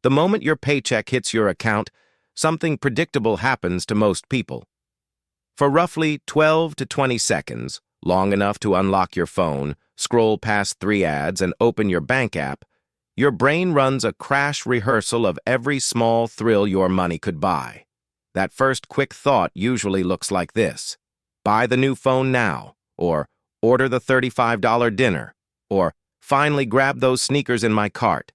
The moment your paycheck hits your account, something predictable happens to most people. For roughly 12 to 20 seconds, long enough to unlock your phone, scroll past 3 ads, and open your bank app, your brain runs a crash rehearsal of every small thrill your money could buy. That first quick thought usually looks like this: buy the new phone now, or order the $35 dinner, or finally grab those sneakers in my cart.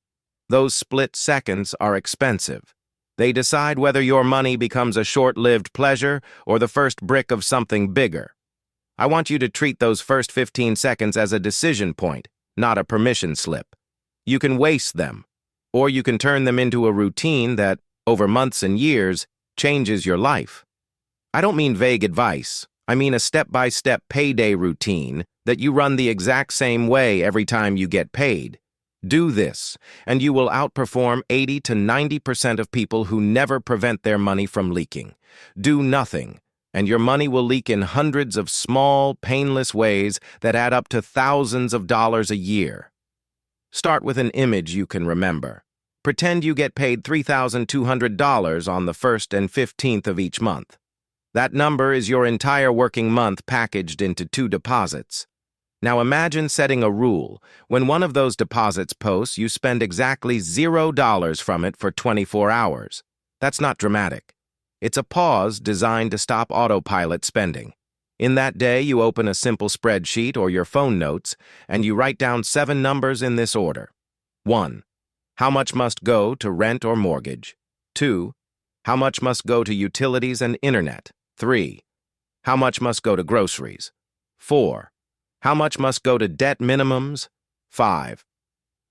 Those split seconds are expensive. They decide whether your money becomes a short-lived pleasure or the first brick of something bigger. I want you to treat those first 15 seconds as a decision point, not a permission slip. You can waste them, or you can turn them into a routine that, over months and years, changes your life. I don't mean vague advice. I mean a step-by-step payday routine that you run the exact same way every time you get paid. Do this, and you will outperform 80 to 90% of people who never prevent their money from leaking. Do nothing, and your money will leak in hundreds of small, painless ways that add up to thousands of dollars a year. Start with an image you can remember. Pretend you get paid $3,200 on the 1st and 15th of each month. That number is your entire working month packaged into 2 deposits. Now imagine setting a rule. When one of those deposits posts, you spend exactly $0 from it for 24 hours. That's not dramatic. It's a pause designed to stop autopilot spending. In that day, you open a simple spreadsheet or your phone notes, and you write down 7 numbers in this order. 1. How much must go to rent or mortgage? 2. How much must go to utilities and internet? 3. How much must go to groceries? 4. How much must go to debt minimums? 5.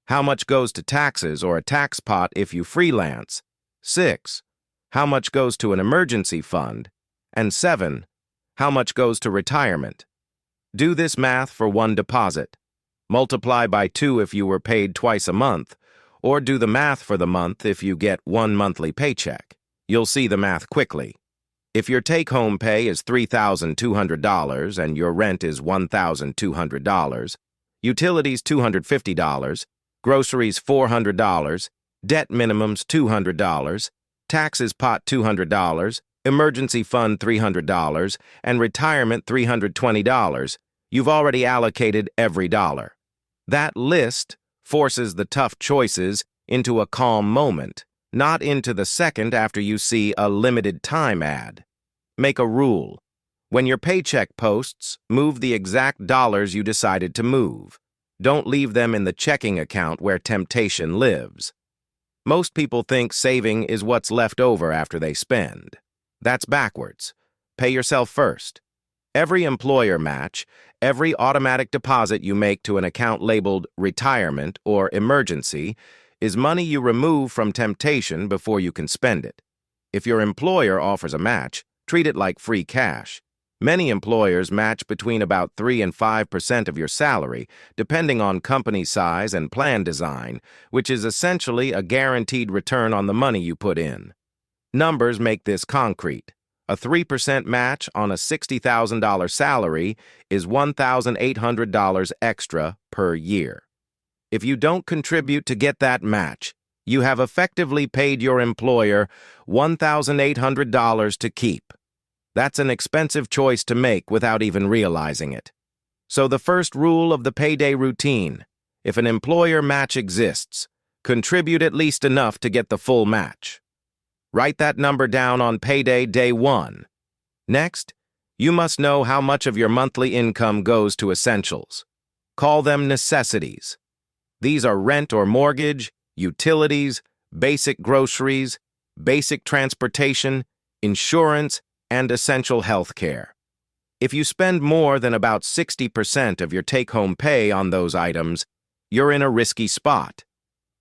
How much goes to taxes or a tax pot if you freelance? 6. How much goes to an emergency fund? And 7. How much goes to retirement? Do this math for one deposit. Multiply by 2 if you were paid twice a month, or do the math for the month if you get one monthly paycheck. You'll see the math quickly. If your take-home pay is $3,200 and your rent is $1,200, utilities $250, groceries $400, debt minimums $200, taxes pot $200, emergency fund $300, and retirement $320, you've already allocated every dollar. That list forces the tough choices into a calm moment, not into the second after you see a limited time ad. Make a rule. When your paycheck posts, move the exact dollars you decided to move. Don't leave them in the checking account where temptation lives. Most people think saving is what's left over after they spend. That's backwards. Pay yourself first. Every employer match, every automatic deposit you make to an account labeled retirement or emergency is money you remove from temptation before you can spend it. If your employer offers a match, treat it like free cash. Many employers match between about 3 and 5% of your salary, depending on company size and plan design, which is essentially a guaranteed return on the money you put in. Numbers make this concrete. A 3% match on a $60,000 salary is $1,800 extra per year. If you don't contribute to get that match, you have effectively paid your employer $1,800 to keep. That's an expensive choice to make without even realizing it. So the first rule of the payday routine: if an employer match exists, contribute at least enough to get the full match. Write that number down on payday day 1. Next, you must know how much of your monthly income goes to essentials. Call them necessities. These are rent or mortgage, utilities, basic groceries, basic transportation, insurance, and essential health care. If you spend more than about 60% of your take-home pay on those items, you're in a risky spot.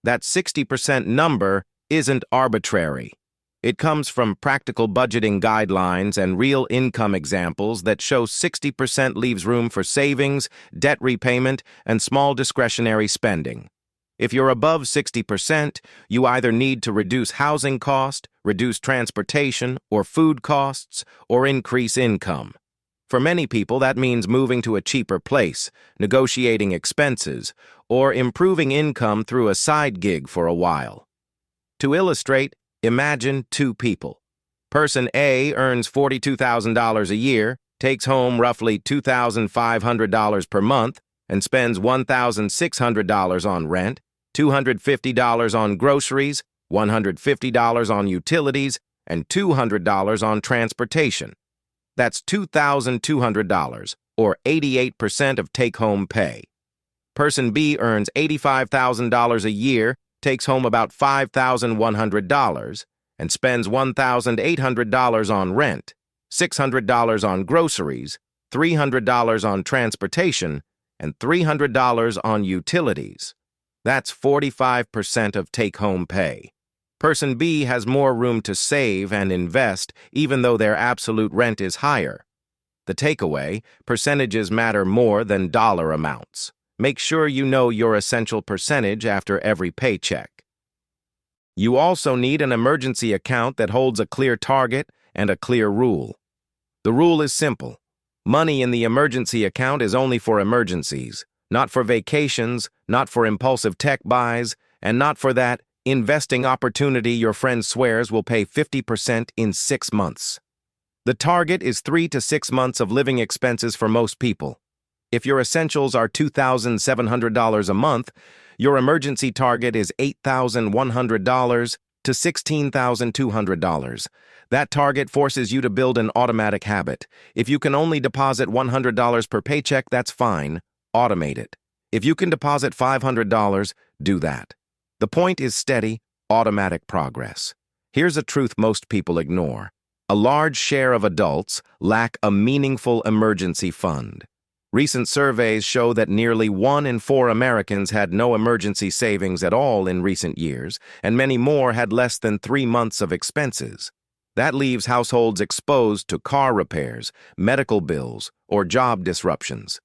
That 60% number isn't arbitrary. It comes from practical budgeting guidelines and real income examples that show 60% leaves room for savings, debt repayment, and small discretionary spending. If you're above 60%, you either need to reduce housing cost, reduce transportation or food costs, or increase income. For many people, that means moving to a cheaper place, negotiating expenses, or improving income through a side gig for a while. To illustrate, imagine two people. Person A earns $42,000 a year, takes home roughly $2,500 per month, and spends $1,600 on rent, $250 on groceries, $150 on utilities, and $200 on transportation. That's $2,200, or 88% of take-home pay. Person B earns $85,000 a year, takes home about $5,100, and spends $1,800 on rent, $600 on groceries, $300 on transportation, and $300 on utilities. That's 45% of take-home pay. Person B has more room to save and invest, even though their absolute rent is higher. The takeaway: percentages matter more than dollar amounts. Make sure you know your essential percentage after every paycheck. You also need an emergency account that holds a clear target and a clear rule. The rule is simple. Money in the emergency account is only for emergencies, not for vacations, not for impulsive tech buys, and not for that investing opportunity your friend swears will pay 50% in 6 months. The target is 3 to 6 months of living expenses for most people. If your essentials are $2,700 a month, your emergency target is $8,100 to $16,200. That target forces you to build an automatic habit. If you can only deposit $100 per paycheck, that's fine. Automate it. If you can deposit $500, do that. The point is steady, automatic progress. Here's a truth most people ignore. A large share of adults lack a meaningful emergency fund. Recent surveys show that nearly 1 in 4 Americans had no emergency savings at all in recent years, and many more had less than 3 months of expenses. That leaves households exposed to car repairs, medical bills, or job disruptions.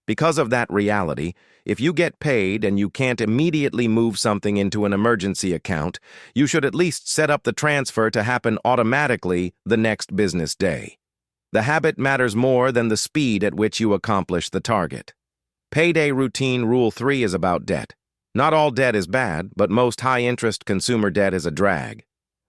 Because of that reality, if you get paid and you can't immediately move something into an emergency account, you should at least set up the transfer to happen automatically the next business day. The habit matters more than the speed at which you accomplish the target. Payday routine rule 3 is about debt. Not all debt is bad, but most high-interest consumer debt is a drag.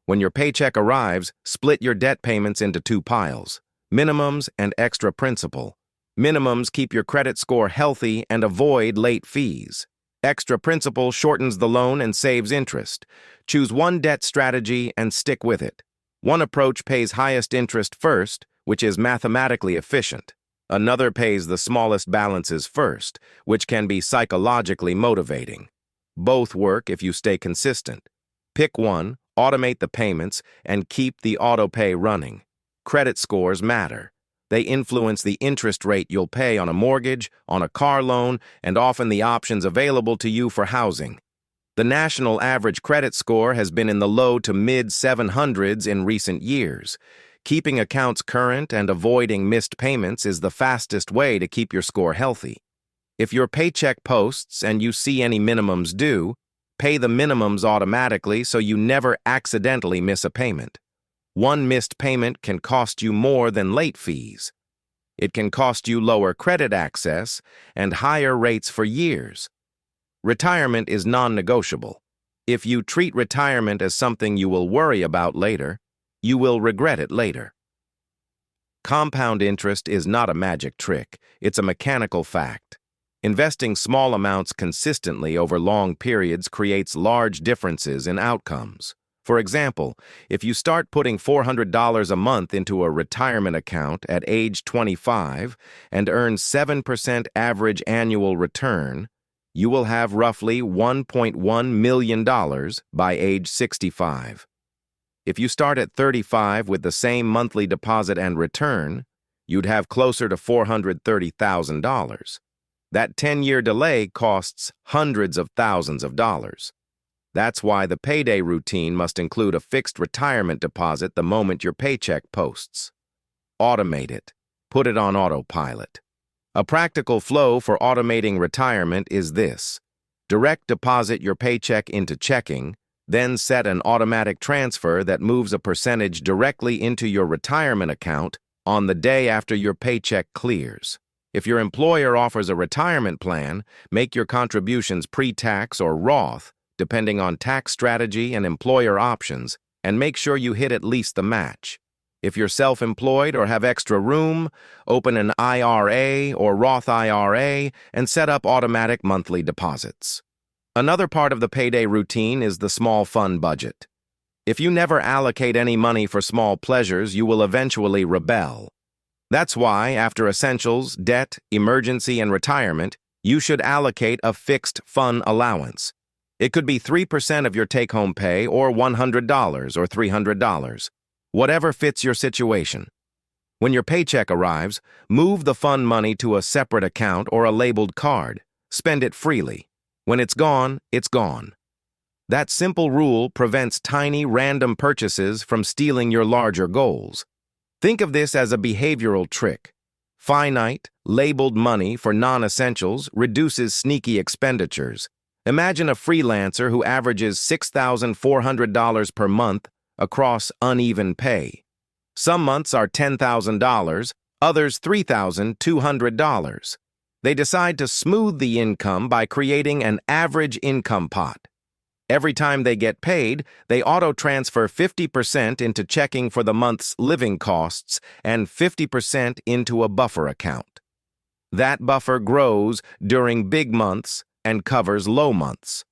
When your paycheck arrives, split your debt payments into 2 piles: minimums and extra principal. Minimums keep your credit score healthy and avoid late fees. Extra principal shortens the loan and saves interest. Choose one debt strategy and stick with it. One approach pays highest interest first, which is mathematically efficient. Another pays the smallest balances first, which can be psychologically motivating. Both work if you stay consistent. Pick one, automate the payments, and keep the auto-pay running. Credit scores matter. They influence the interest rate you'll pay on a mortgage, on a car loan, and often the options available to you for housing. The national average credit score has been in the low to mid-700s in recent years. Keeping accounts current and avoiding missed payments is the fastest way to keep your score healthy. If your paycheck posts and you see any minimums due, pay the minimums automatically so you never accidentally miss a payment. One missed payment can cost you more than late fees. It can cost you lower credit access and higher rates for years. Retirement is non-negotiable. If you treat retirement as something you will worry about later, you will regret it later. Compound interest is not a magic trick, it's a mechanical fact. Investing small amounts consistently over long periods creates large differences in outcomes. For example, if you start putting $400 a month into a retirement account at age 25 and earn 7% average annual return, you will have roughly $1.1 million by age 65. If you start at 35 with the same monthly deposit and return, you'd have closer to $430,000. That 10-year delay costs hundreds of thousands of dollars. That's why the payday routine must include a fixed retirement deposit the moment your paycheck posts. Automate it. Put it on autopilot. A practical flow for automating retirement is this: direct deposit your paycheck into checking, then set an automatic transfer that moves a percentage directly into your retirement account on the day after your paycheck clears. If your employer offers a retirement plan, make your contributions pre-tax or Roth, depending on tax strategy and employer options, and make sure you hit at least the match. If you're self-employed or have extra room, open an IRA or Roth IRA and set up automatic monthly deposits. Another part of the payday routine is the small fun budget. If you never allocate any money for small pleasures, you will eventually rebel. That's why, after essentials, debt, emergency, and retirement, you should allocate a fixed fun allowance. It could be 3% of your take-home pay or $100 or $300, whatever fits your situation. When your paycheck arrives, move the fun money to a separate account or a labeled card. Spend it freely. When it's gone, it's gone. That simple rule prevents tiny, random purchases from stealing your larger goals. Think of this as a behavioral trick. Finite, labeled money for non-essentials reduces sneaky expenditures. Imagine a freelancer who averages $6,400 per month across uneven pay. Some months are $10,000, others $3,200. They decide to smooth the income by creating an average income pot. Every time they get paid, they auto-transfer 50% into checking for the month's living costs and 50% into a buffer account. That buffer grows during big months and covers low months.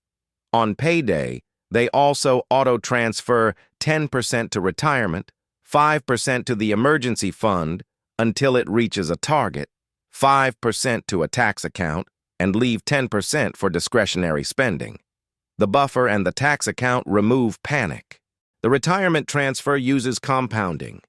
On payday, they also auto-transfer 10% to retirement, 5% to the emergency fund until it reaches a target, 5% to a tax account, and leave 10% for discretionary spending. The buffer and the tax account remove panic. The retirement transfer uses compounding.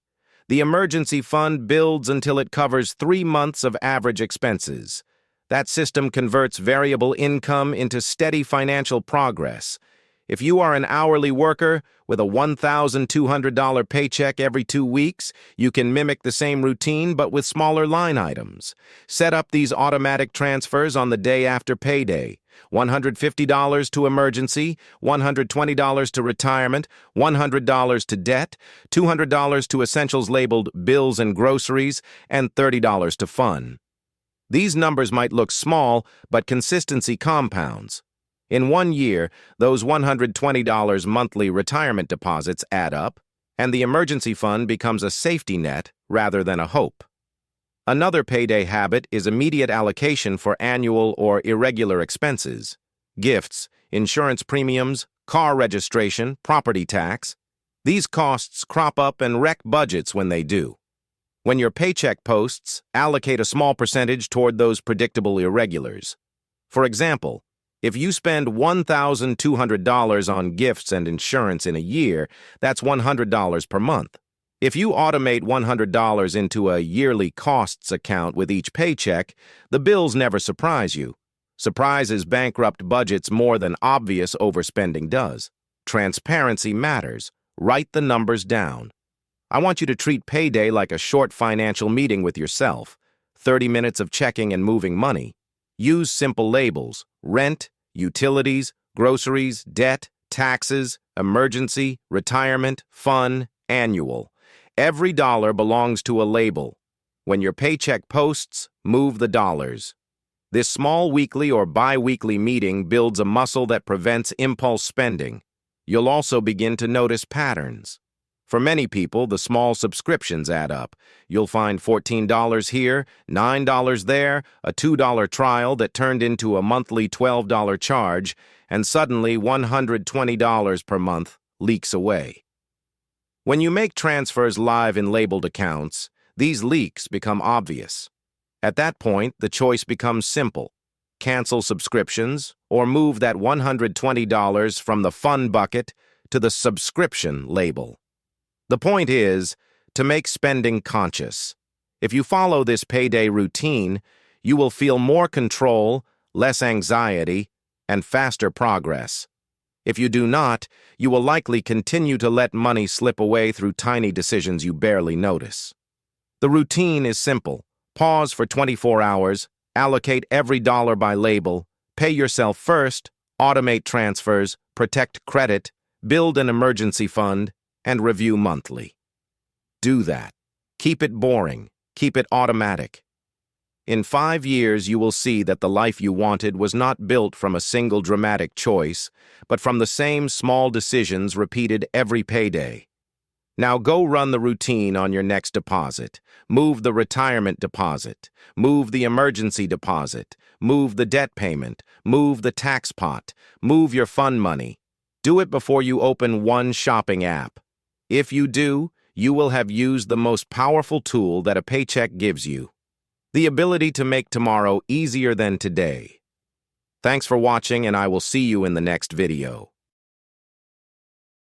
The emergency fund builds until it covers 3 months of average expenses. That system converts variable income into steady financial progress. If you are an hourly worker with a $1,200 paycheck every 2 weeks, you can mimic the same routine but with smaller line items. Set up these automatic transfers on the day after payday. $150 to emergency, $120 to retirement, $100 to debt, $200 to essentials labeled bills and groceries, and $30 to fun. These numbers might look small, but consistency compounds. In 1 year, those $120 monthly retirement deposits add up, and the emergency fund becomes a safety net rather than a hope. Another payday habit is immediate allocation for annual or irregular expenses, gifts, insurance premiums, car registration, property tax. These costs crop up and wreck budgets when they do. When your paycheck posts, allocate a small percentage toward those predictable irregulars. For example, if you spend $1,200 on gifts and insurance in a year, that's $100 per month. If you automate $100 into a yearly costs account with each paycheck, the bills never surprise you. Surprises bankrupt budgets more than obvious overspending does. Transparency matters. Write the numbers down. I want you to treat payday like a short financial meeting with yourself. 30 minutes of checking and moving money. Use simple labels: rent, utilities, groceries, debt, taxes, emergency, retirement, fun, annual. Every dollar belongs to a label. When your paycheck posts, move the dollars. This small weekly or bi-weekly meeting builds a muscle that prevents impulse spending. You'll also begin to notice patterns. For many people, the small subscriptions add up. You'll find $14 here, $9 there, a $2 trial that turned into a monthly $12 charge, and suddenly $120 per month leaks away. When you make transfers live in labeled accounts, these leaks become obvious. At that point, the choice becomes simple: cancel subscriptions or move that $120 from the fun bucket to the subscription label. The point is to make spending conscious. If you follow this payday routine, you will feel more control, less anxiety, and faster progress. If you do not, you will likely continue to let money slip away through tiny decisions you barely notice. The routine is simple. Pause for 24 hours, allocate every dollar by label, pay yourself first, automate transfers, protect credit, build an emergency fund, and review monthly. Do that. Keep it boring. Keep it automatic. In 5 years, you will see that the life you wanted was not built from a single dramatic choice, but from the same small decisions repeated every payday. Now go run the routine on your next deposit. Move the retirement deposit. Move the emergency deposit. Move the debt payment. Move the tax pot. Move your fund money. Do it before you open one shopping app. If you do, you will have used the most powerful tool that a paycheck gives you: the ability to make tomorrow easier than today. Thanks for watching, and I will see you in the next video.